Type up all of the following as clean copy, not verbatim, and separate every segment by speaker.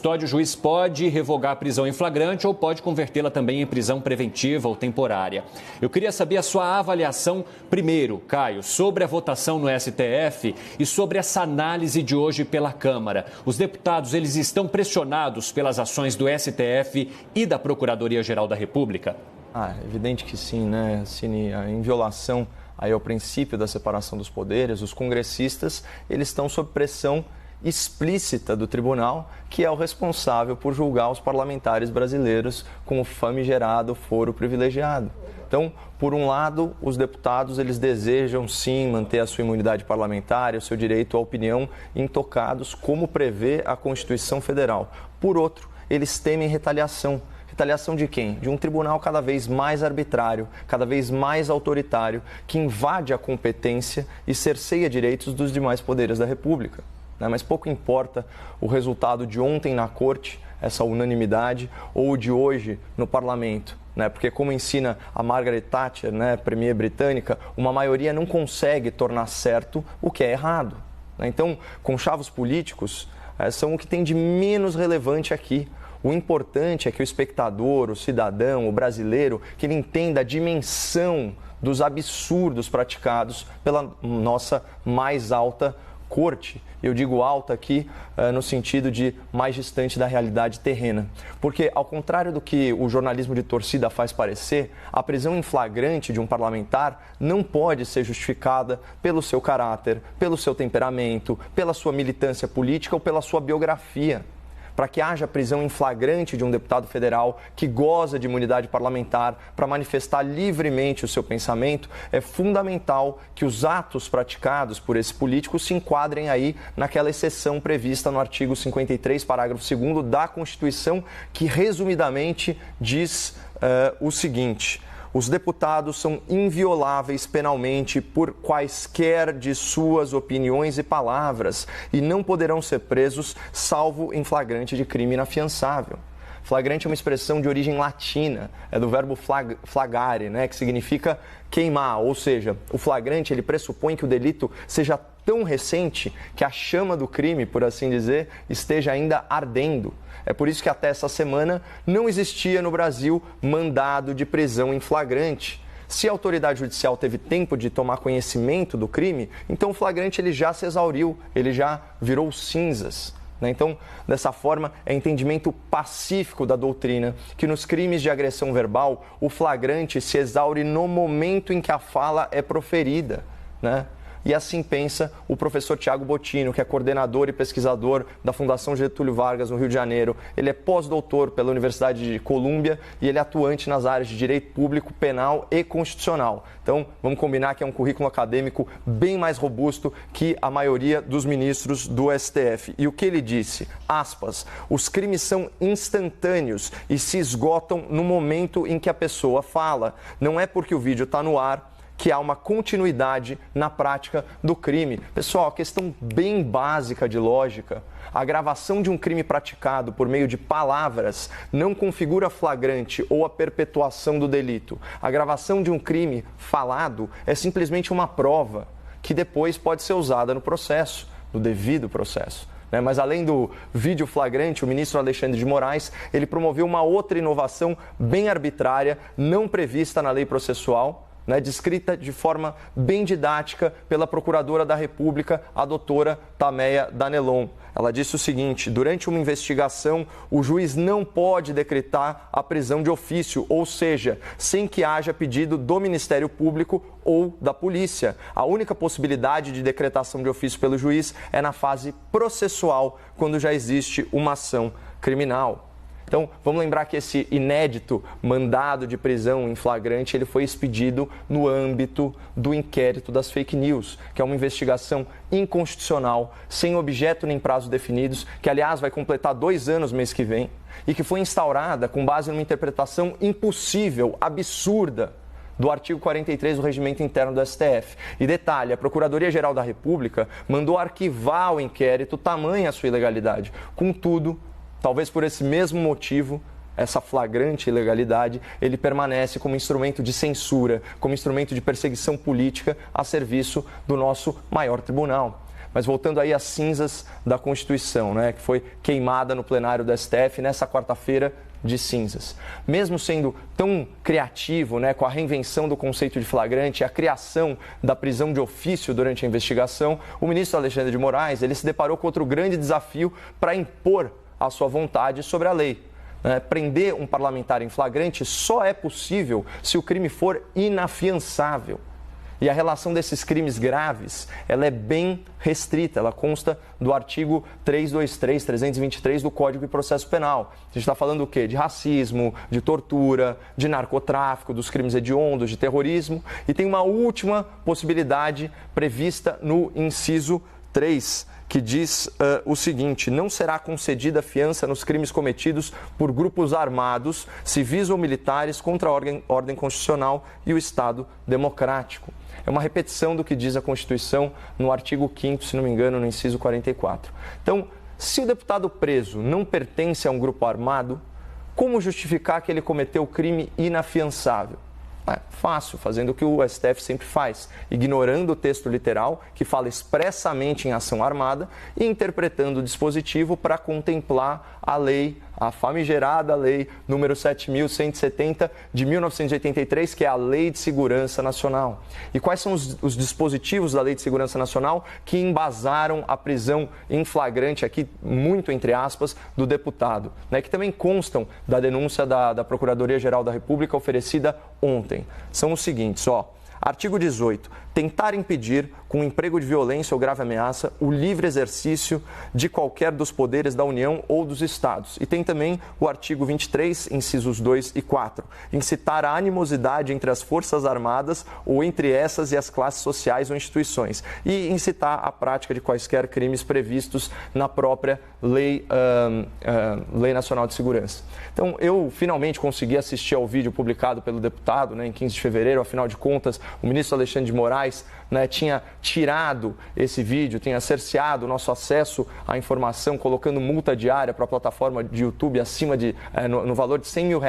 Speaker 1: custódia, o juiz pode revogar a prisão em flagrante ou pode convertê-la também em prisão preventiva ou temporária. Eu queria saber a sua avaliação, primeiro, Caio, sobre a votação no STF e sobre essa análise de hoje pela Câmara. Os deputados, eles estão pressionados pelas ações do STF e da Procuradoria-Geral da República?
Speaker 2: É evidente que sim, né, Cine? Em violação aí ao princípio da separação dos poderes, os congressistas, eles estão sob pressão explícita do tribunal, que é o responsável por julgar os parlamentares brasileiros com o famigerado foro privilegiado. Então, por um lado, os deputados eles desejam sim manter a sua imunidade parlamentar e o seu direito à opinião intocados, como prevê a Constituição Federal. Por outro, eles temem retaliação. Retaliação de quem? De um tribunal cada vez mais arbitrário, cada vez mais autoritário, que invade a competência e cerceia direitos dos demais poderes da República. Mas pouco importa o resultado de ontem na Corte, essa unanimidade, ou de hoje no Parlamento. Porque, como ensina a Margaret Thatcher, premier britânica, uma maioria não consegue tornar certo o que é errado. Então, conchavos políticos são o que tem de menos relevante aqui. O importante é que o espectador, o cidadão, o brasileiro, que ele entenda a dimensão dos absurdos praticados pela nossa mais alta corte. Eu digo alta aqui no sentido de mais distante da realidade terrena. Porque, ao contrário do que o jornalismo de torcida faz parecer, a prisão em flagrante de um parlamentar não pode ser justificada pelo seu caráter, pelo seu temperamento, pela sua militância política ou pela sua biografia. Para que haja prisão em flagrante de um deputado federal que goza de imunidade parlamentar para manifestar livremente o seu pensamento, é fundamental que os atos praticados por esse político se enquadrem aí naquela exceção prevista no artigo 53, parágrafo 2º da Constituição, que resumidamente diz o seguinte: os deputados são invioláveis penalmente por quaisquer de suas opiniões e palavras e não poderão ser presos salvo em flagrante de crime inafiançável. Flagrante é uma expressão de origem latina, é do verbo flagare, que significa queimar, ou seja, o flagrante ele pressupõe que o delito seja tão recente que a chama do crime, por assim dizer, esteja ainda ardendo. É por isso que até essa semana não existia no Brasil mandado de prisão em flagrante. Se a autoridade judicial teve tempo de tomar conhecimento do crime, então o flagrante ele já se exauriu, ele já virou cinzas. Então, dessa forma, é entendimento pacífico da doutrina que nos crimes de agressão verbal, o flagrante se exaure no momento em que a fala é proferida, E assim pensa o professor Tiago Bottino, que é coordenador e pesquisador da Fundação Getúlio Vargas, no Rio de Janeiro. Ele é pós-doutor pela Universidade de Colômbia e ele é atuante nas áreas de direito público, penal e constitucional. Então, vamos combinar que é um currículo acadêmico bem mais robusto que a maioria dos ministros do STF. E o que ele disse? Aspas, os crimes são instantâneos e se esgotam no momento em que a pessoa fala. Não é porque o vídeo está no ar que há uma continuidade na prática do crime. Pessoal, questão bem básica de lógica. A gravação de um crime praticado por meio de palavras não configura flagrante ou a perpetuação do delito. A gravação de um crime falado é simplesmente uma prova que depois pode ser usada no processo, no devido processo. Mas além do vídeo flagrante, o ministro Alexandre de Moraes, ele promoveu uma outra inovação bem arbitrária, não prevista na lei processual, descrita de forma bem didática pela Procuradora da República, a doutora Tameia Danelon. Ela disse o seguinte: durante uma investigação, o juiz não pode decretar a prisão de ofício, ou seja, sem que haja pedido do Ministério Público ou da polícia. A única possibilidade de decretação de ofício pelo juiz é na fase processual, quando já existe uma ação criminal. Então, vamos lembrar que esse inédito mandado de prisão em flagrante, ele foi expedido no âmbito do inquérito das fake news, que é uma investigação inconstitucional, sem objeto nem prazo definidos, que, aliás, vai completar 2 anos mês que vem, e que foi instaurada com base numa interpretação impossível, absurda, do artigo 43 do Regimento Interno do STF. E detalhe, a Procuradoria-Geral da República mandou arquivar o inquérito, tamanha a sua ilegalidade. Contudo, talvez por esse mesmo motivo, essa flagrante ilegalidade, ele permanece como instrumento de censura, como instrumento de perseguição política a serviço do nosso maior tribunal. Mas voltando aí às cinzas da Constituição, né, que foi queimada no plenário do STF nessa quarta-feira de cinzas. Mesmo sendo tão criativo, né, com a reinvenção do conceito de flagrante, a criação da prisão de ofício durante a investigação, o ministro Alexandre de Moraes ele se deparou com outro grande desafio para impor a sua vontade sobre a lei. Prender um parlamentar em flagrante só é possível se o crime for inafiançável. E a relação desses crimes graves, ela é bem restrita, ela consta do artigo 323, 323 do Código de Processo Penal. A gente está falando o quê? De racismo, de tortura, de narcotráfico, dos crimes hediondos, de terrorismo. E tem uma última possibilidade prevista no inciso 3, que diz o seguinte: não será concedida fiança nos crimes cometidos por grupos armados, civis ou militares contra a ordem constitucional e o Estado democrático. É uma repetição do que diz a Constituição no artigo 5º, se não me engano, no inciso 44. Então, se o deputado preso não pertence a um grupo armado, como justificar que ele cometeu crime inafiançável? É fácil, fazendo o que o STF sempre faz, ignorando o texto literal, que fala expressamente em ação armada, e interpretando o dispositivo para contemplar a lei, a famigerada lei número 7.170 de 1983, que é a Lei de Segurança Nacional. E quais são os dispositivos da Lei de Segurança Nacional que embasaram a prisão em flagrante, aqui muito entre aspas, do deputado, né, que também constam da denúncia da Procuradoria-Geral da República oferecida ontem. São os seguintes, artigo 18, tentar impedir, com emprego de violência ou grave ameaça, o livre exercício de qualquer dos poderes da União ou dos Estados. E tem também o artigo 23, incisos 2 e 4, incitar a animosidade entre as Forças Armadas ou entre essas e as classes sociais ou instituições. E incitar a prática de quaisquer crimes previstos na própria Lei Nacional de Segurança. Então, eu finalmente consegui assistir ao vídeo publicado pelo deputado, né, em 15 de fevereiro, afinal de contas, o ministro Alexandre de Moraes, né, tinha tirado esse vídeo, tinha cerceado o nosso acesso à informação, colocando multa diária para a plataforma de YouTube acima de, no valor de R$100 mil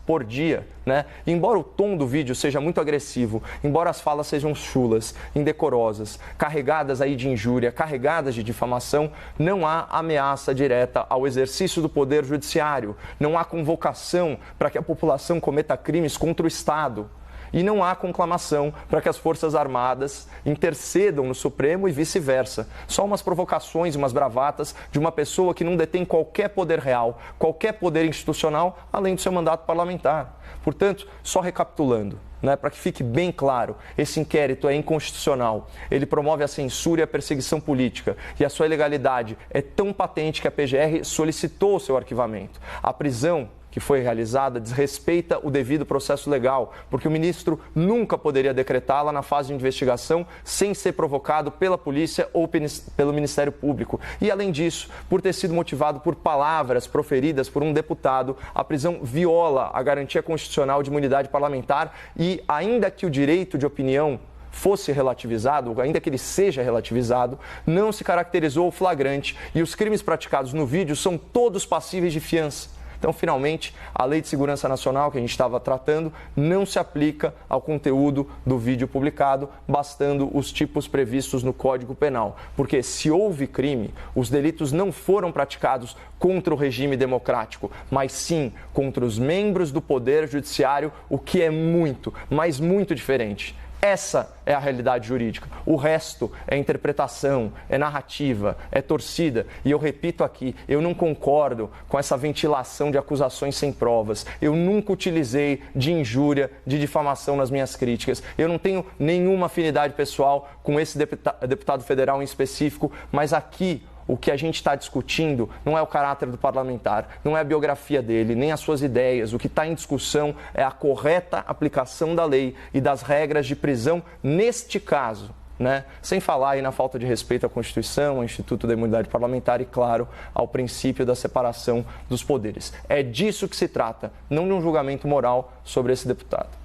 Speaker 2: por dia, né? E embora o tom do vídeo seja muito agressivo, embora as falas sejam chulas, indecorosas, carregadas aí de injúria, carregadas de difamação, não há ameaça direta ao exercício do poder judiciário, não há convocação para que a população cometa crimes contra o Estado. E não há conclamação para que as Forças Armadas intercedam no Supremo e vice-versa. Só umas provocações e umas bravatas de uma pessoa que não detém qualquer poder real, qualquer poder institucional, além do seu mandato parlamentar. Portanto, só recapitulando, né, para que fique bem claro, esse inquérito é inconstitucional. Ele promove a censura e a perseguição política. E a sua ilegalidade é tão patente que a PGR solicitou o seu arquivamento. A prisão que foi realizada desrespeita o devido processo legal, porque o ministro nunca poderia decretá-la na fase de investigação sem ser provocado pela polícia ou pelo Ministério Público. E, além disso, por ter sido motivado por palavras proferidas por um deputado, a prisão viola a garantia constitucional de imunidade parlamentar e, ainda que o direito de opinião fosse relativizado, ainda que ele seja relativizado, não se caracterizou o flagrante e os crimes praticados no vídeo são todos passíveis de fiança. Então, finalmente, a Lei de Segurança Nacional, que a gente estava tratando, não se aplica ao conteúdo do vídeo publicado, bastando os tipos previstos no Código Penal. Porque se houve crime, os delitos não foram praticados contra o regime democrático, mas sim contra os membros do Poder Judiciário, o que é muito, mas muito diferente. Essa é a realidade jurídica. O resto é interpretação, é narrativa, é torcida. E eu repito aqui, eu não concordo com essa ventilação de acusações sem provas. Eu nunca utilizei de injúria, de difamação nas minhas críticas. Eu não tenho nenhuma afinidade pessoal com esse deputado federal em específico, mas aqui o que a gente está discutindo não é o caráter do parlamentar, não é a biografia dele, nem as suas ideias. O que está em discussão é a correta aplicação da lei e das regras de prisão neste caso, né? Sem falar aí na falta de respeito à Constituição, ao Instituto da Imunidade Parlamentar e, claro, ao princípio da separação dos poderes. É disso que se trata, não de um julgamento moral sobre esse deputado.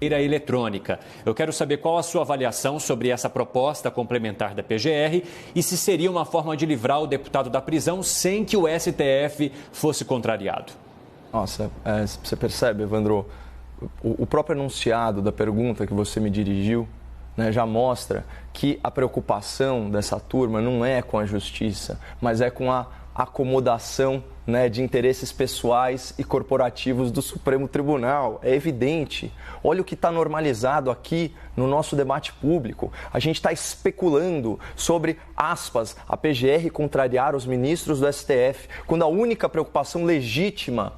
Speaker 1: Eletrônica. Eu quero saber qual a sua avaliação sobre essa proposta complementar da PGR e se seria uma forma de livrar o deputado da prisão sem que o STF fosse contrariado.
Speaker 2: Nossa, você percebe, Evandro, o próprio enunciado da pergunta que você me dirigiu né, já mostra que a preocupação dessa turma não é com a justiça, mas é com a acomodação, né, de interesses pessoais e corporativos do Supremo Tribunal. É evidente. Olha o que está normalizado aqui no nosso debate público. A gente está especulando sobre, aspas, a PGR contrariar os ministros do STF, quando a única preocupação legítima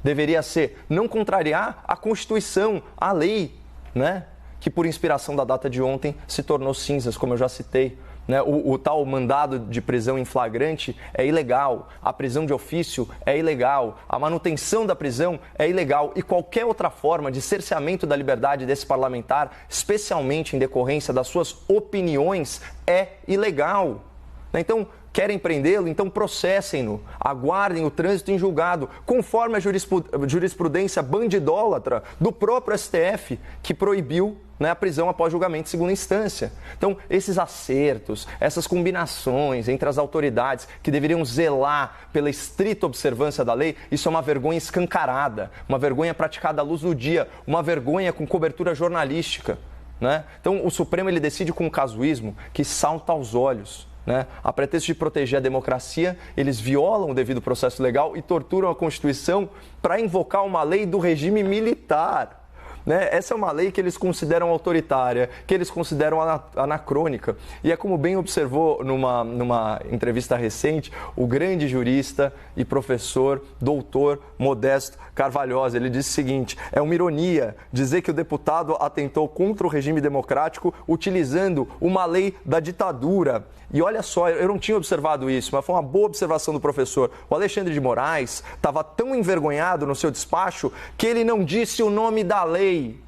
Speaker 2: deveria ser não contrariar a Constituição, a lei, né, que por inspiração da data de ontem se tornou cinzas, como eu já citei. Né, o tal mandado de prisão em flagrante é ilegal, a prisão de ofício é ilegal, a manutenção da prisão é ilegal e qualquer outra forma de cerceamento da liberdade desse parlamentar, especialmente em decorrência das suas opiniões, é ilegal. Então, querem prendê-lo? Então processem-no, aguardem o trânsito em julgado, conforme a jurisprudência bandidólatra do próprio STF, que proibiu, né, a prisão após julgamento em segunda instância. Então, esses acertos, essas combinações entre as autoridades que deveriam zelar pela estrita observância da lei, isso é uma vergonha escancarada, uma vergonha praticada à luz do dia, uma vergonha com cobertura jornalística, né? Então, o Supremo ele decide com um casuísmo que salta aos olhos. Né? A pretexto de proteger a democracia, eles violam o devido processo legal e torturam a Constituição para invocar uma lei do regime militar. Né? Essa é uma lei que eles consideram autoritária, que eles consideram anacrônica. E é como bem observou numa entrevista recente, o grande jurista e professor, doutor Modesto Carvalhosa. Ele disse o seguinte: é uma ironia dizer que o deputado atentou contra o regime democrático utilizando uma lei da ditadura. E olha só, eu não tinha observado isso, mas foi uma boa observação do professor. O Alexandre de Moraes estava tão envergonhado no seu despacho que ele não disse o nome da lei.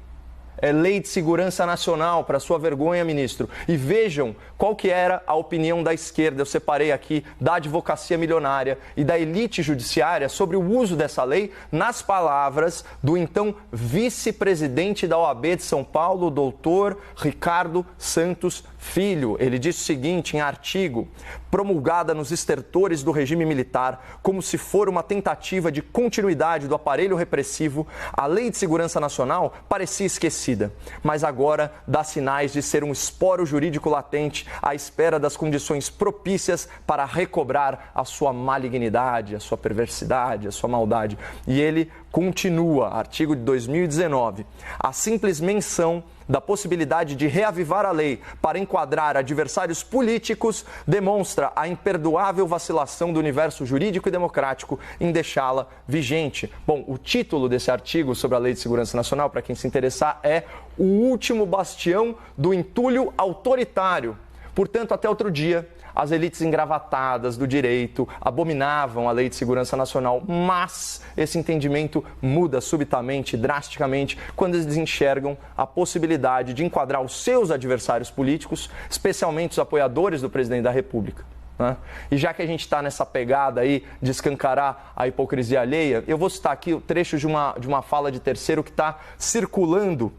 Speaker 2: É Lei de Segurança Nacional, para sua vergonha, ministro. E vejam qual que era a opinião da esquerda. Eu separei aqui da advocacia milionária e da elite judiciária sobre o uso dessa lei nas palavras do então vice-presidente da OAB de São Paulo, doutor Ricardo Santos Filho. Ele disse o seguinte em artigo: promulgada nos estertores do regime militar, como se for uma tentativa de continuidade do aparelho repressivo, a Lei de Segurança Nacional parecia esquecida, mas agora dá sinais de ser um esporo jurídico latente à espera das condições propícias para recobrar a sua malignidade, a sua perversidade, a sua maldade. E ele continua, artigo de 2019, a simples menção da possibilidade de reavivar a lei para enquadrar adversários políticos demonstra a imperdoável vacilação do universo jurídico e democrático em deixá-la vigente. Bom, o título desse artigo sobre a Lei de Segurança Nacional, para quem se interessar, é O Último Bastião do Entulho Autoritário. Portanto, até outro dia, as elites engravatadas do direito abominavam a Lei de Segurança Nacional, mas esse entendimento muda subitamente, drasticamente, quando eles enxergam a possibilidade de enquadrar os seus adversários políticos, especialmente os apoiadores do presidente da República. Né? E já que a gente está nessa pegada aí de escancarar a hipocrisia alheia, eu vou citar aqui o trecho de uma fala de terceiro que está circulando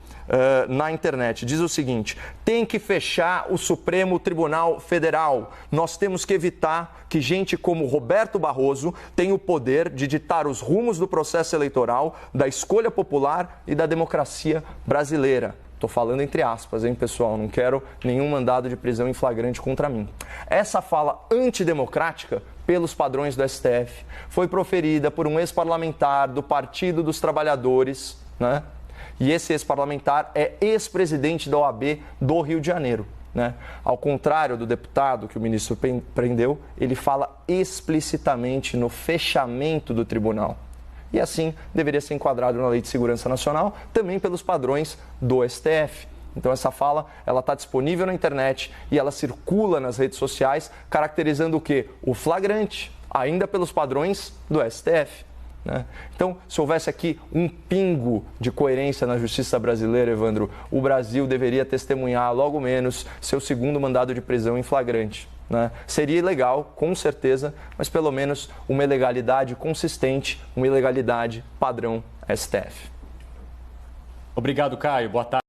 Speaker 2: na internet. Diz o seguinte: tem que fechar o Supremo Tribunal Federal. Nós temos que evitar que gente como Roberto Barroso tenha o poder de ditar os rumos do processo eleitoral, da escolha popular e da democracia brasileira. Estou falando entre aspas, hein, pessoal? Não quero nenhum mandado de prisão em flagrante contra mim. Essa fala antidemocrática, pelos padrões do STF, foi proferida por um ex-parlamentar do Partido dos Trabalhadores, né? E esse ex-parlamentar é ex-presidente da OAB do Rio de Janeiro. Né? Ao contrário do deputado que o ministro prendeu, ele fala explicitamente no fechamento do tribunal. E assim deveria ser enquadrado na Lei de Segurança Nacional, também pelos padrões do STF. Então essa fala, ela está disponível na internet e ela circula nas redes sociais, caracterizando o quê? O flagrante, ainda pelos padrões do STF. Né? Então, se houvesse aqui um pingo de coerência na justiça brasileira, Evandro, o Brasil deveria testemunhar logo menos seu segundo mandado de prisão em flagrante. Né? Seria ilegal, com certeza, mas pelo menos uma ilegalidade consistente, uma ilegalidade padrão STF.
Speaker 1: Obrigado, Caio. Boa tarde.